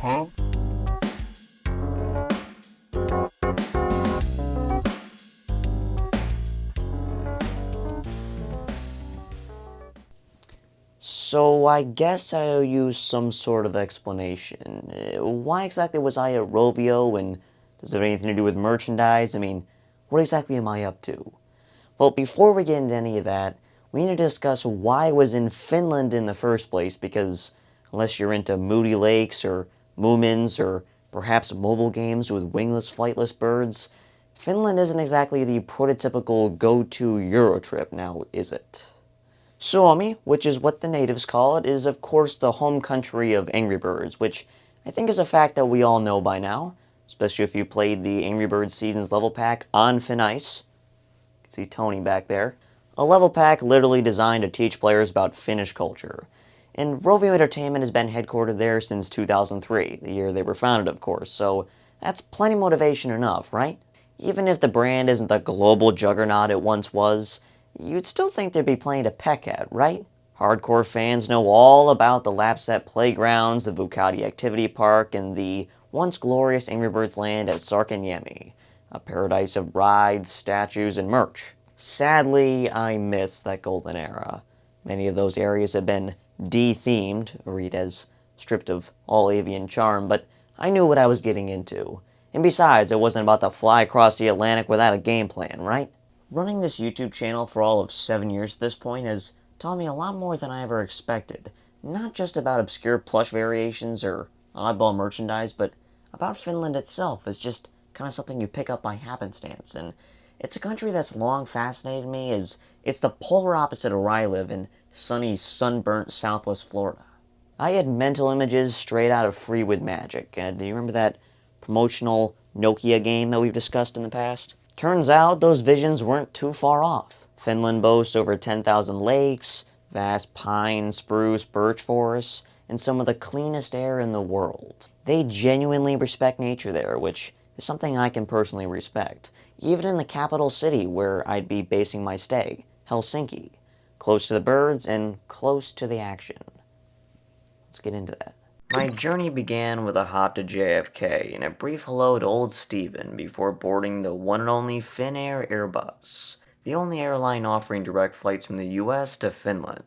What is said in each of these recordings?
So I guess I owe you some sort of explanation. Why exactly was I at Rovio, and does it have anything to do with merchandise? I mean, what exactly am I up to? Well, before we get into any of that, we need to discuss why I was in Finland in the first place, because unless you're into moody lakes or moomins or perhaps mobile games with wingless, flightless birds, Finland isn't exactly the prototypical go-to Euro trip now, is it? Suomi, which is what the natives call it, is of course the home country of Angry Birds, which I think is a fact that we all know by now, especially if you played the Angry Birds Seasons level pack on Thin Ice. You can see Tony back there. A level pack literally designed to teach players about Finnish culture. And Rovio Entertainment has been headquartered there since 2003, the year they were founded, of course, so that's plenty motivation enough, right? Even if the brand isn't the global juggernaut it once was, you'd still think there'd be plenty to peck at, right? Hardcore fans know all about the lap-set playgrounds, the Vuokatti Activity Park, and the once glorious Angry Birds land at Särkänniemi, a paradise of rides, statues, and merch. Sadly, I miss that golden era. Many of those areas have been de-themed, read as stripped of all avian charm, but I knew what I was getting into. And besides, it wasn't about to fly across the Atlantic without a game plan, right? Running this YouTube channel for all of 7 years at this point has taught me a lot more than I ever expected. Not just about obscure plush variations or oddball merchandise, but about Finland itself as just kind of something you pick up by happenstance. And it's a country that's long fascinated me as it's the polar opposite of where I live in sunny, sunburnt southwest Florida. I had mental images straight out of Free with Magic. Do you remember that promotional Nokia game that we've discussed in the past? Turns out those visions weren't too far off. Finland boasts over 10,000 lakes, vast pine, spruce, birch forests, and some of the cleanest air in the world. They genuinely respect nature there, which is something I can personally respect, even in the capital city where I'd be basing my stay, Helsinki, close to the birds and close to the action. Let's get into that. My journey began with a hop to JFK and a brief hello to old Steven before boarding the one and only Finnair Airbus, the only airline offering direct flights from the US to Finland.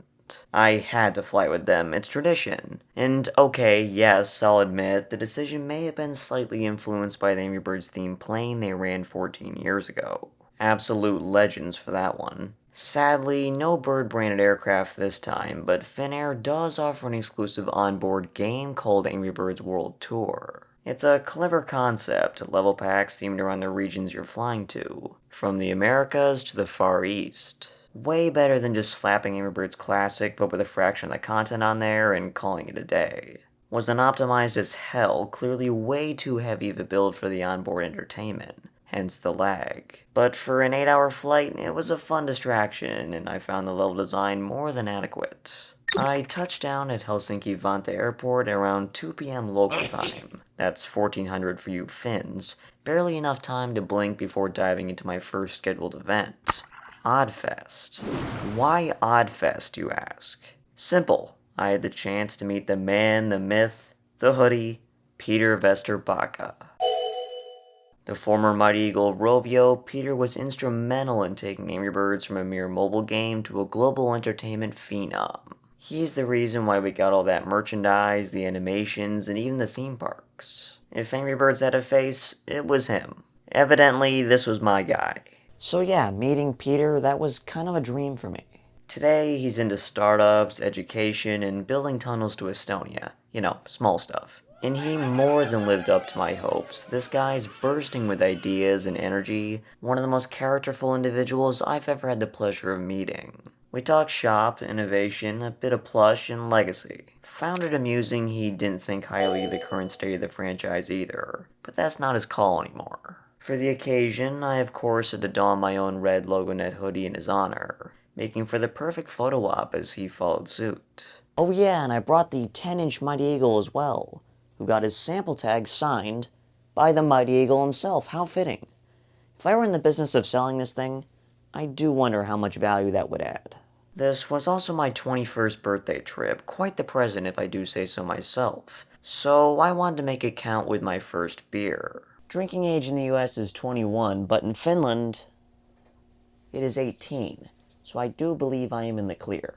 I had to fly with them, it's tradition. And okay, yes, I'll admit, the decision may have been slightly influenced by the Angry Birds themed plane they ran 14 years ago. Absolute legends for that one. Sadly, no bird-branded aircraft this time, but Finnair does offer an exclusive onboard game called Angry Birds World Tour. It's a clever concept, level packs themed around the regions you're flying to, from the Americas to the Far East. Way better than just slapping Angry Birds Classic but with a fraction of the content on there and calling it a day. Wasn't optimized as hell, clearly way too heavy of a build for the onboard entertainment. Hence the lag. But for an 8-hour flight, it was a fun distraction, and I found the level design more than adequate. I touched down at Helsinki Vantaa Airport at around 2 p.m. local time. That's 1400 for you Finns. Barely enough time to blink before diving into my first scheduled event. Oddfest. Why Oddfest, you ask? Simple. I had the chance to meet the man, the myth, the hoodie, Peter Vesterbacka. The former Mighty Eagle of Rovio, Peter was instrumental in taking Angry Birds from a mere mobile game to a global entertainment phenom. He's the reason why we got all that merchandise, the animations, and even the theme parks. If Angry Birds had a face, it was him. Evidently, this was my guy. So yeah, meeting Peter, that was kind of a dream for me. Today, he's into startups, education, and building tunnels to Estonia. You know, small stuff. And he more than lived up to my hopes. This guy's bursting with ideas and energy, one of the most characterful individuals I've ever had the pleasure of meeting. We talked shop, innovation, a bit of plush, and legacy. Found it amusing he didn't think highly of the current state of the franchise either, but that's not his call anymore. For the occasion, I of course had to don my own red LogoNet hoodie in his honor, making for the perfect photo op as he followed suit. Oh yeah, and I brought the 10-inch Mighty Eagle as well, who got his sample tag signed by the Mighty Eagle himself. How fitting. If I were in the business of selling this thing, I do wonder how much value that would add. This was also my 21st birthday trip, quite the present if I do say so myself. So I wanted to make it count with my first beer. Drinking age in the US is 21, but in Finland, it is 18. So I do believe I am in the clear.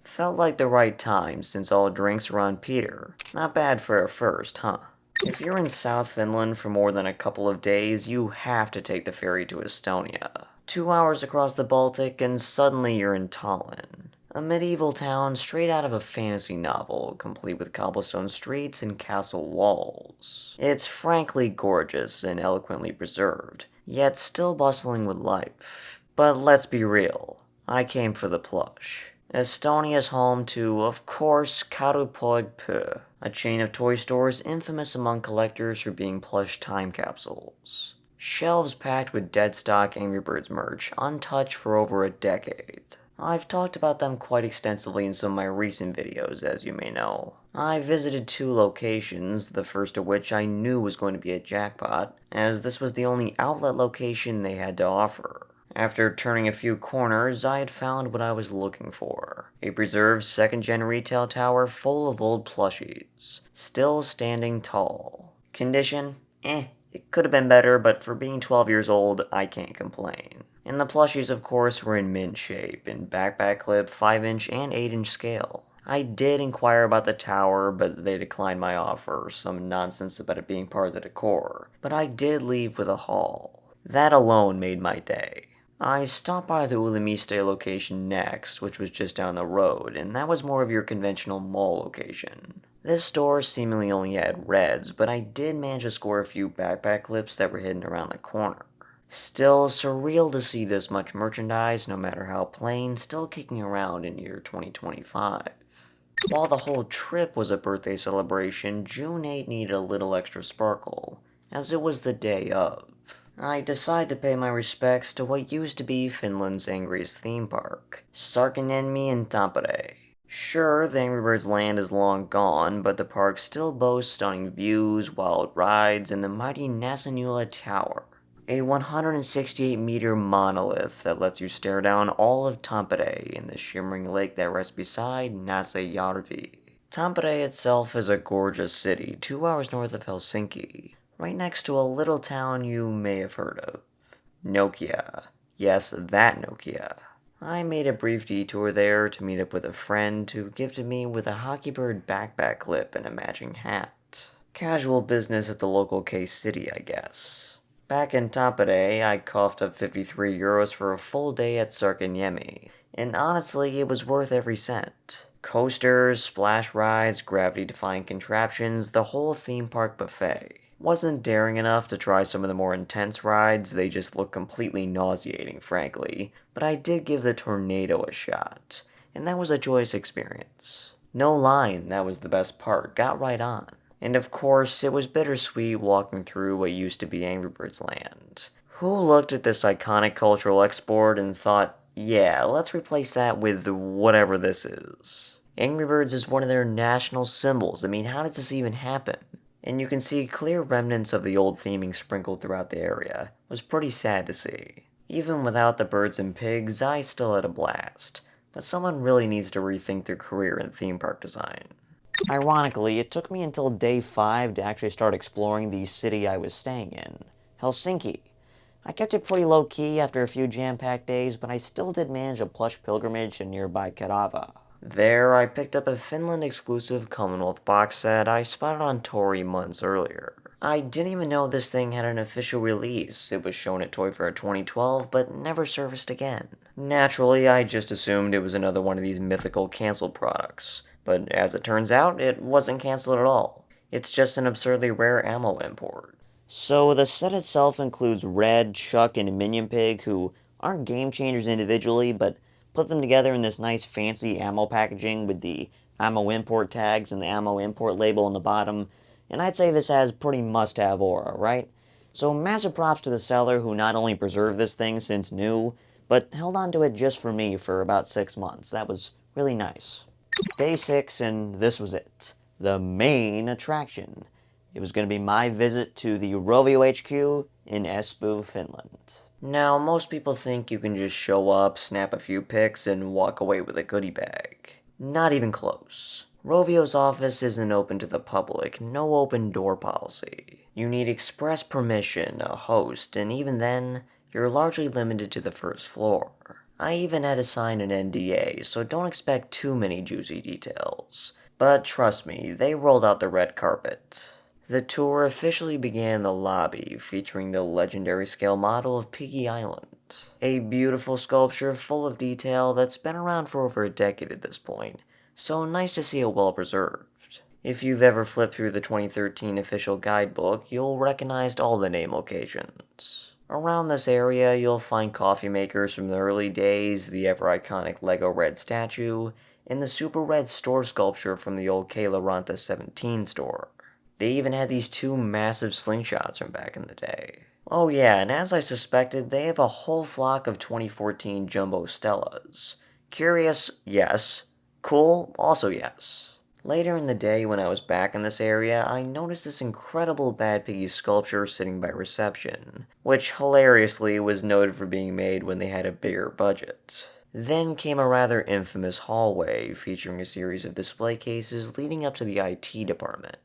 Felt like the right time since all drinks are on Peter. Not bad for a first, huh? If you're in South Finland for more than a couple of days, you have to take the ferry to Estonia. 2 hours across the Baltic and suddenly you're in Tallinn. A medieval town straight out of a fantasy novel, complete with cobblestone streets and castle walls. It's frankly gorgeous and eloquently preserved, yet still bustling with life. But let's be real, I came for the plush. Estonia's home to, of course, Karupoeg, Puhh, a chain of toy stores infamous among collectors for being plush time capsules. Shelves packed with dead stock Angry Birds merch, untouched for over a decade. I've talked about them quite extensively in some of my recent videos, as you may know. I visited 2 locations, the first of which I knew was going to be a jackpot, as this was the only outlet location they had to offer. After turning a few corners, I had found what I was looking for. A preserved second-gen retail tower full of old plushies, still standing tall. Condition? It could have been better, but for being 12 years old, I can't complain. And the plushies, of course, were in mint shape, in backpack clip, 5-inch and 8-inch scale. I did inquire about the tower, but they declined my offer, some nonsense about it being part of the decor. But I did leave with a haul. That alone made my day. I stopped by the Ulimiste location next, which was just down the road, and that was more of your conventional mall location. This store seemingly only had reds, but I did manage to score a few backpack clips that were hidden around the corner. Still surreal to see this much merchandise, no matter how plain, still kicking around in year 2025. While the whole trip was a birthday celebration, June 8 needed a little extra sparkle, as it was the day of. I decided to pay my respects to what used to be Finland's angriest theme park, Särkänniemi in Tampere. Sure, the Angry Birds land is long gone, but the park still boasts stunning views, wild rides, and the mighty Näsenjuhla Tower, a 168-meter monolith that lets you stare down all of Tampere in the shimmering lake that rests beside Näsejärvi. Tampere itself is a gorgeous city, 2 hours north of Helsinki, right next to a little town you may have heard of. Nokia. Yes, that Nokia. I made a brief detour there to meet up with a friend who gifted me with a Hockey Bird backpack clip and a matching hat. Casual business at the local K-City, I guess. Back in Tampere, I coughed up 53 euros for a full day at Särkänniemi, and honestly, it was worth every cent. Coasters, splash rides, gravity-defying contraptions, the whole theme park buffet. Wasn't daring enough to try some of the more intense rides, they just looked completely nauseating, frankly, but I did give the Tornado a shot, and that was a joyous experience. No line, that was the best part, got right on. And of course, it was bittersweet walking through what used to be Angry Birds land. Who looked at this iconic cultural export and thought, yeah, let's replace that with whatever this is. Angry Birds is one of their national symbols. I mean, how does this even happen? And you can see clear remnants of the old theming sprinkled throughout the area. It was pretty sad to see. Even without the birds and pigs, I still had a blast. But someone really needs to rethink their career in theme park design. Ironically, it took me until day 5 to actually start exploring the city I was staying in, Helsinki. I kept it pretty low-key after a few jam-packed days, but I still did manage a plush pilgrimage to nearby Kerava. There, I picked up a Finland-exclusive Commonwealth box set I spotted on Tori months earlier. I didn't even know this thing had an official release. It was shown at Toy Fair 2012, but never surfaced again. Naturally, I just assumed it was another one of these mythical canceled products. But as it turns out, it wasn't canceled at all. It's just an absurdly rare ammo import. So the set itself includes Red, Chuck, and Minion Pig, who aren't game changers individually, but put them together in this nice fancy ammo packaging with the ammo import tags and the ammo import label on the bottom, and I'd say this has pretty must-have aura, right? So massive props to the seller who not only preserved this thing since new, but held on to it just for me for about 6 months. That was really nice. Day 6, and this was it. The main attraction. It was going to be my visit to the Rovio HQ in Espoo, Finland. Now, most people think you can just show up, snap a few pics, and walk away with a goodie bag. Not even close. Rovio's office isn't open to the public, no open door policy. You need express permission, a host, and even then, you're largely limited to the first floor. I even had to sign an NDA, so don't expect too many juicy details. But trust me, they rolled out the red carpet. The tour officially began in the lobby, featuring the legendary scale model of Piggy Island. A beautiful sculpture full of detail that's been around for over a decade at this point, so nice to see it well preserved. If you've ever flipped through the 2013 official guidebook, you'll recognize all the name locations. Around this area, you'll find coffee makers from the early days, the ever-iconic Lego Red statue, and the Super Red store sculpture from the old K. Laranta 17 store. They even had these two massive slingshots from back in the day. Oh yeah, and as I suspected, they have a whole flock of 2014 Jumbo Stellas. Curious? Yes. Cool? Also yes. Later in the day, when I was back in this area, I noticed this incredible Bad Piggy sculpture sitting by reception, which hilariously was noted for being made when they had a bigger budget. Then came a rather infamous hallway featuring a series of display cases leading up to the IT department.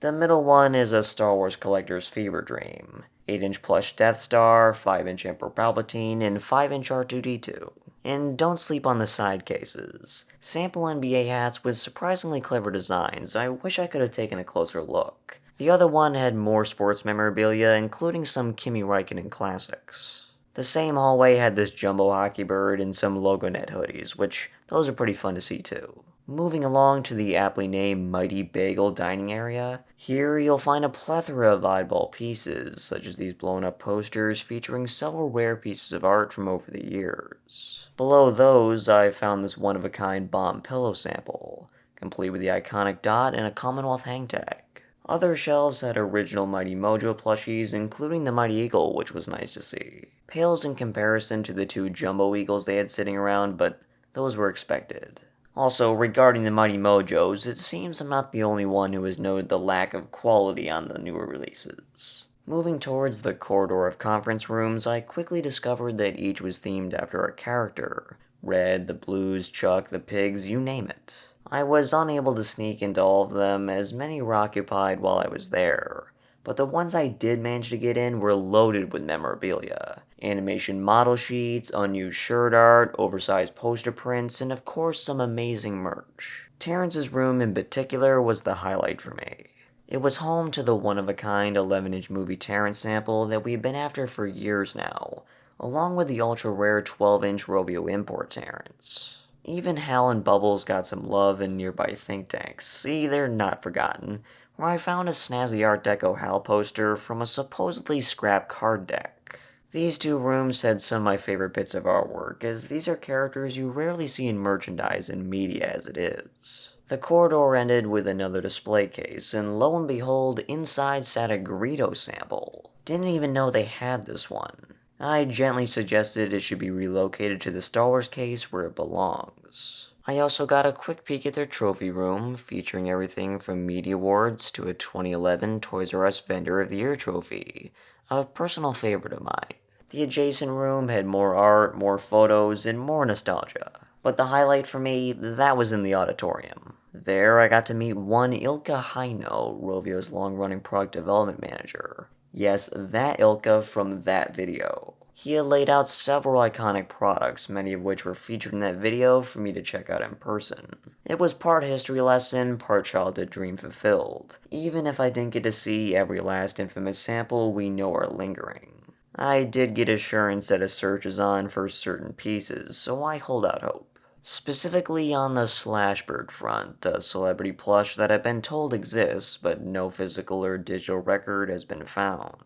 The middle one is a Star Wars collector's fever dream. 8-inch plush Death Star, 5-inch Emperor Palpatine, and 5-inch R2-D2. And don't sleep on the side cases. Sample NBA hats with surprisingly clever designs. I wish I could have taken a closer look. The other one had more sports memorabilia, including some Kimi Räikkönen classics. The same hallway had this jumbo hockey bird and some LogoNet hoodies, which those are pretty fun to see too. Moving along to the aptly named Mighty Bagel dining area, here you'll find a plethora of oddball pieces, such as these blown up posters featuring several rare pieces of art from over the years. Below those, I found this one-of-a-kind bomb pillow sample, complete with the iconic dot and a Commonwealth hang tag. Other shelves had original Mighty Mojo plushies, including the Mighty Eagle, which was nice to see. Pales in comparison to the two jumbo eagles they had sitting around, but those were expected. Also, regarding the Mighty Mojos, it seems I'm not the only one who has noted the lack of quality on the newer releases. Moving towards the corridor of conference rooms, I quickly discovered that each was themed after a character. Red, the Blues, Chuck, the Pigs, you name it. I was unable to sneak into all of them, as many were occupied while I was there. But the ones I did manage to get in were loaded with memorabilia. Animation model sheets, unused shirt art, oversized poster prints, and of course some amazing merch. Terrence's room in particular was the highlight for me. It was home to the one-of-a-kind 11-inch movie Terrence sample that we've been after for years now, along with the ultra-rare 12-inch Rovio import Terrence. Even Hal and Bubbles got some love in nearby think tanks. See, they're not forgotten, where I found a snazzy Art Deco Hal poster from a supposedly scrap card deck. These two rooms had some of my favorite bits of artwork, as these are characters you rarely see in merchandise and media as it is. The corridor ended with another display case, and lo and behold, inside sat a Greedo sample. Didn't even know they had this one. I gently suggested it should be relocated to the Star Wars case where it belongs. I also got a quick peek at their trophy room, featuring everything from media awards to a 2011 Toys R Us Vendor of the Year trophy, a personal favorite of mine. The adjacent room had more art, more photos, and more nostalgia. But the highlight for me, that was in the auditorium. There I got to meet one Ilka Heino, Rovio's long-running product development manager. Yes, that Ilka from that video. He had laid out several iconic products, many of which were featured in that video for me to check out in person. It was part history lesson, part childhood dream fulfilled, even if I didn't get to see every last infamous sample we know are lingering. I did get assurance that a search is on for certain pieces, so I hold out hope. Specifically on the Slashbird front, a celebrity plush that I've been told exists, but no physical or digital record has been found.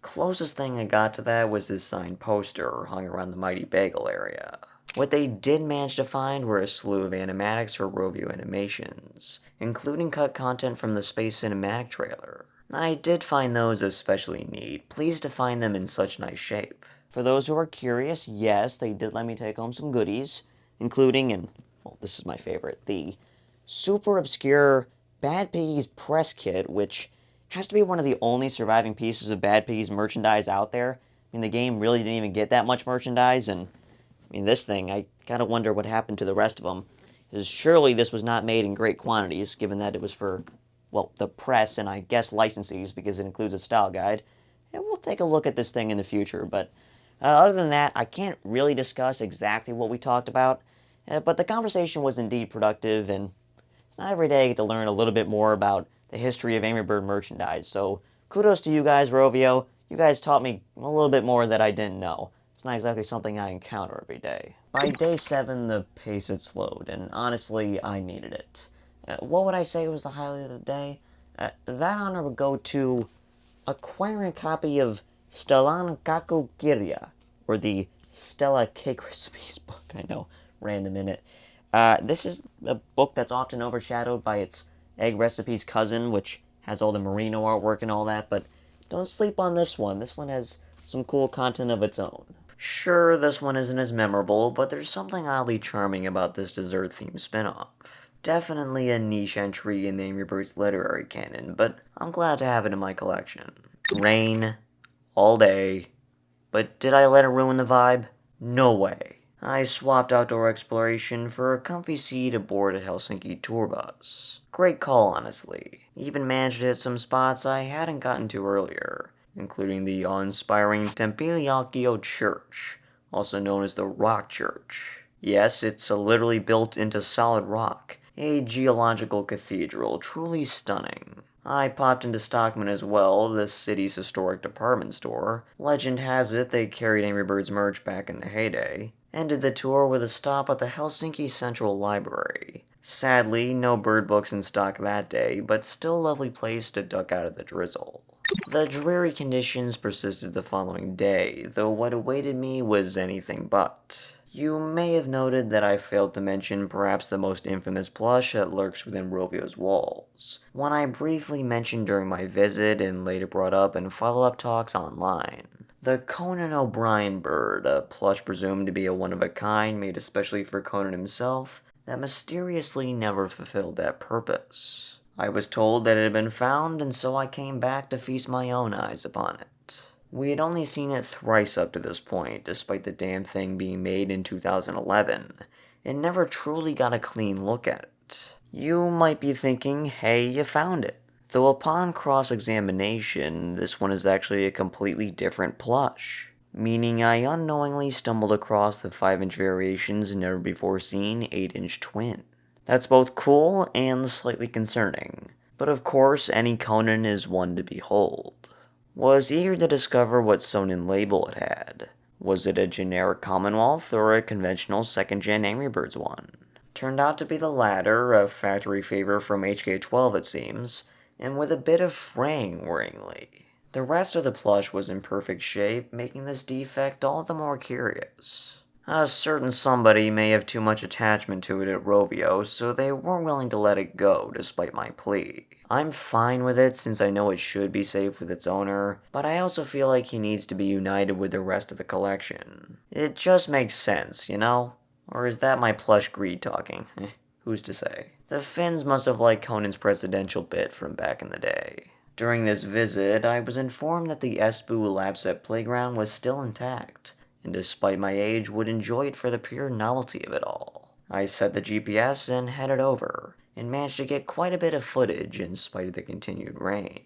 Closest thing I got to that was this signed poster hung around the Mighty Bagel area. What they did manage to find were a slew of animatics for Rovio animations, including cut content from the Space Cinematic trailer. I did find those especially neat, pleased to find them in such nice shape. For those who are curious, yes, they did let me take home some goodies, including, and well, this is my favorite, the super obscure Bad Piggies press kit, which has to be one of the only surviving pieces of Bad Piggies merchandise out there. I mean, the game really didn't even get that much merchandise, and I mean, this thing, I gotta wonder what happened to the rest of them. Because surely this was not made in great quantities, given that it was for, well, the press and I guess licensees, because it includes a style guide. And we'll take a look at this thing in the future, but other than that, I can't really discuss exactly what we talked about, but the conversation was indeed productive, and it's not every day to learn a little bit more about the history of Angry Bird merchandise, so kudos to you guys, Rovio. You guys taught me a little bit more that I didn't know. It's not exactly something I encounter every day. By day 7, the pace had slowed, and honestly, I needed it. What would I say was the highlight of the day? That honor would go to acquiring a copy of Stellan Kakkukirja, or the Stella Cake Recipes book. I know, random in it. This is a book that's often overshadowed by its egg recipes cousin, which has all the merino artwork and all that, but don't sleep on this one. This one has some cool content of its own. Sure, this one isn't as memorable, but there's something oddly charming about this dessert-themed spin-off. Definitely a niche entry in the Angry Birds literary canon, but I'm glad to have it in my collection. Rain, all day, but did I let it ruin the vibe? No way. I swapped outdoor exploration for a comfy seat aboard a Helsinki tour bus. Great call, honestly. Even managed to hit some spots I hadn't gotten to earlier, including the awe-inspiring Temppeliakio Church, also known as the Rock Church. Yes, it's literally built into solid rock, a geological cathedral, truly stunning. I popped into Stockman as well, the city's historic department store. Legend has it they carried Angry Birds merch back in the heyday. Ended the tour with a stop at the Helsinki Central Library. Sadly, no bird books in stock that day, but still a lovely place to duck out of the drizzle. The dreary conditions persisted the following day, though what awaited me was anything but. You may have noted that I failed to mention perhaps the most infamous plush that lurks within Rovio's walls, one I briefly mentioned during my visit and later brought up in follow-up talks online. The Conan O'Brien bird, a plush presumed to be a one-of-a-kind made especially for Conan himself, that mysteriously never fulfilled that purpose. I was told that it had been found, and so I came back to feast my own eyes upon it. We had only seen it thrice up to this point, despite the damn thing being made in 2011, and never truly got a clean look at it. You might be thinking, hey, you found it. Though upon cross-examination, this one is actually a completely different plush, meaning I unknowingly stumbled across the 5-inch variation's never-before-seen 8-inch twin. That's both cool and slightly concerning, but of course any Conan is one to behold. Was eager to discover what sewn-in label it had. Was it a generic Commonwealth or a conventional second-gen Angry Birds one? Turned out to be the latter, a factory favor from HK12 it seems, and with a bit of fraying worryingly. The rest of the plush was in perfect shape, making this defect all the more curious. A certain somebody may have too much attachment to it at Rovio, so they weren't willing to let it go despite my plea. I'm fine with it since I know it should be safe with its owner, but I also feel like he needs to be united with the rest of the collection. It just makes sense, you know? Or is that my plush greed talking? Who's to say? The Finns must have liked Conan's presidential bit from back in the day. During this visit, I was informed that the Espoo lab set playground was still intact, and despite my age would enjoy it for the pure novelty of it all. I set the GPS and headed over, and managed to get quite a bit of footage in spite of the continued rain.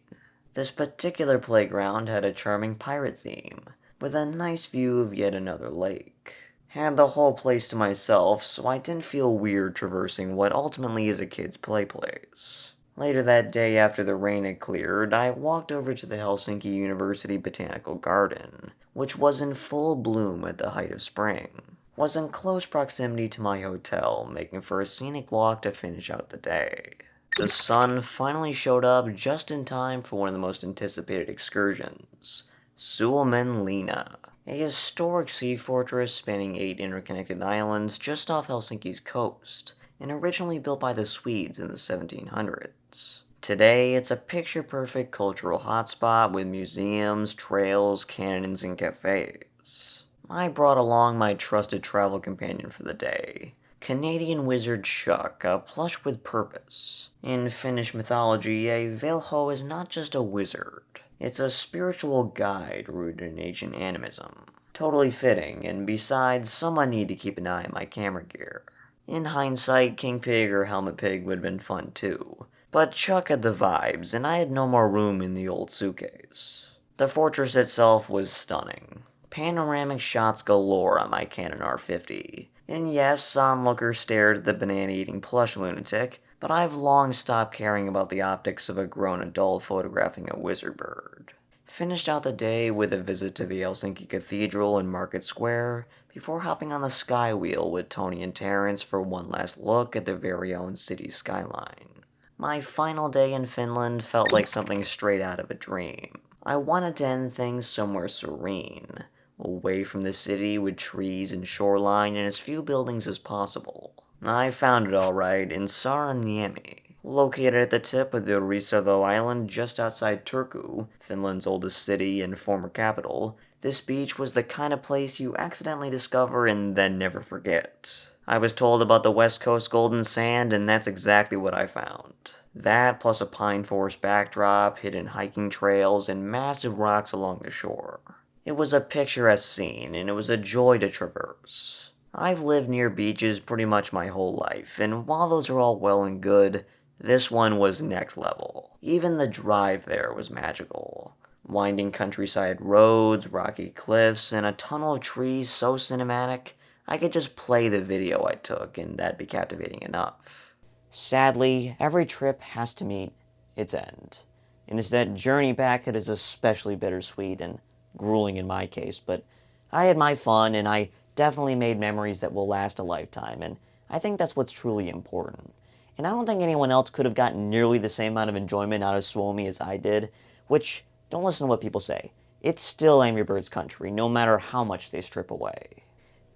This particular playground had a charming pirate theme, with a nice view of yet another lake. Had the whole place to myself, so I didn't feel weird traversing what ultimately is a kid's play place. Later that day, after the rain had cleared, I walked over to the Helsinki University Botanical Garden, which was in full bloom at the height of spring. Was in close proximity to my hotel, making for a scenic walk to finish out the day. The sun finally showed up just in time for one of the most anticipated excursions, Suomenlinna, a historic sea fortress spanning 8 interconnected islands just off Helsinki's coast, and originally built by the Swedes in the 1700s. Today, it's a picture-perfect cultural hotspot with museums, trails, cannons, and cafes. I brought along my trusted travel companion for the day, Canadian wizard Chuck, a plush with purpose. In Finnish mythology, a Velho is not just a wizard. It's a spiritual guide rooted in ancient animism. Totally fitting, and besides, someone need to keep an eye on my camera gear. In hindsight, King Pig or Helmet Pig would have been fun too. But Chuck had the vibes, and I had no more room in the old suitcase. The fortress itself was stunning. Panoramic shots galore on my Canon R50. And yes, onlookers stared at the banana-eating plush lunatic, but I've long stopped caring about the optics of a grown adult photographing a wizard bird. Finished out the day with a visit to the Helsinki Cathedral and Market Square, before hopping on the Skywheel with Tony and Terrence for one last look at their very own city skyline. My final day in Finland felt like something straight out of a dream. I wanted to end things somewhere serene, away from the city with trees and shoreline and as few buildings as possible. I found it alright in Särkänniemi. Located at the tip of the Risalo Island just outside Turku, Finland's oldest city and former capital, this beach was the kind of place you accidentally discover and then never forget. I was told about the West Coast golden sand, and that's exactly what I found. That plus a pine forest backdrop, hidden hiking trails, and massive rocks along the shore. It was a picturesque scene, and it was a joy to traverse. I've lived near beaches pretty much my whole life, and while those are all well and good, this one was next level. Even the drive there was magical. Winding countryside roads, rocky cliffs, and a tunnel of trees so cinematic, I could just play the video I took and that'd be captivating enough. Sadly, every trip has to meet its end. And it's that journey back that is especially bittersweet and grueling in my case, but I had my fun and I definitely made memories that will last a lifetime, and I think that's what's truly important. And I don't think anyone else could have gotten nearly the same amount of enjoyment out of Suomi as I did, which, don't listen to what people say. It's still Angry Birds country, no matter how much they strip away.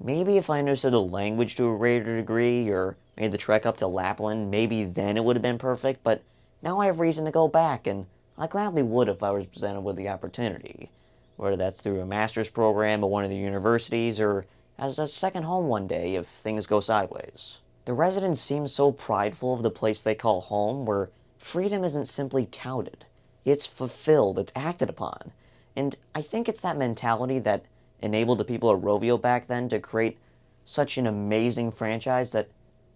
Maybe if I understood the language to a greater degree, or made the trek up to Lapland, maybe then it would have been perfect, but now I have reason to go back, and I gladly would if I was presented with the opportunity. Whether that's through a master's program at one of the universities, or as a second home one day if things go sideways. The residents seem so prideful of the place they call home, where freedom isn't simply touted. It's fulfilled, it's acted upon. And I think it's that mentality that enabled the people at Rovio back then to create such an amazing franchise that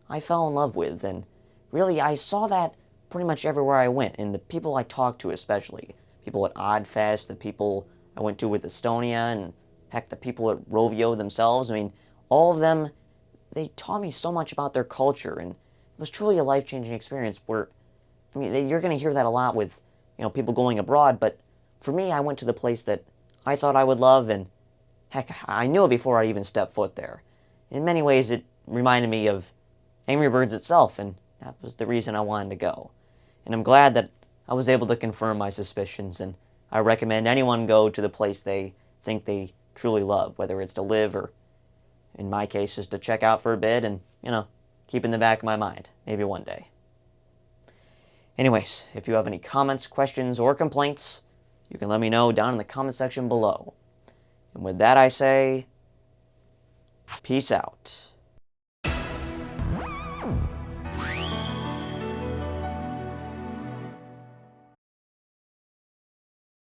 I fell in love with. And really, I saw that pretty much everywhere I went, and the people I talked to especially. People at Oddfest, the people I went to with Estonia, and heck, the people at Rovio themselves. I mean, all of them, they taught me so much about their culture, and it was truly a life-changing experience where, I mean, you're going to hear that a lot with, people going abroad, but for me, I went to the place that I thought I would love, and heck, I knew it before I even stepped foot there. In many ways, it reminded me of Angry Birds itself, and that was the reason I wanted to go. And I'm glad that I was able to confirm my suspicions, and I recommend anyone go to the place they think they truly love, whether it's to live or, in my case, just to check out for a bit and, keep in the back of my mind, maybe one day. Anyways, if you have any comments, questions, or complaints, you can let me know down in the comment section below. And with that, I say, peace out.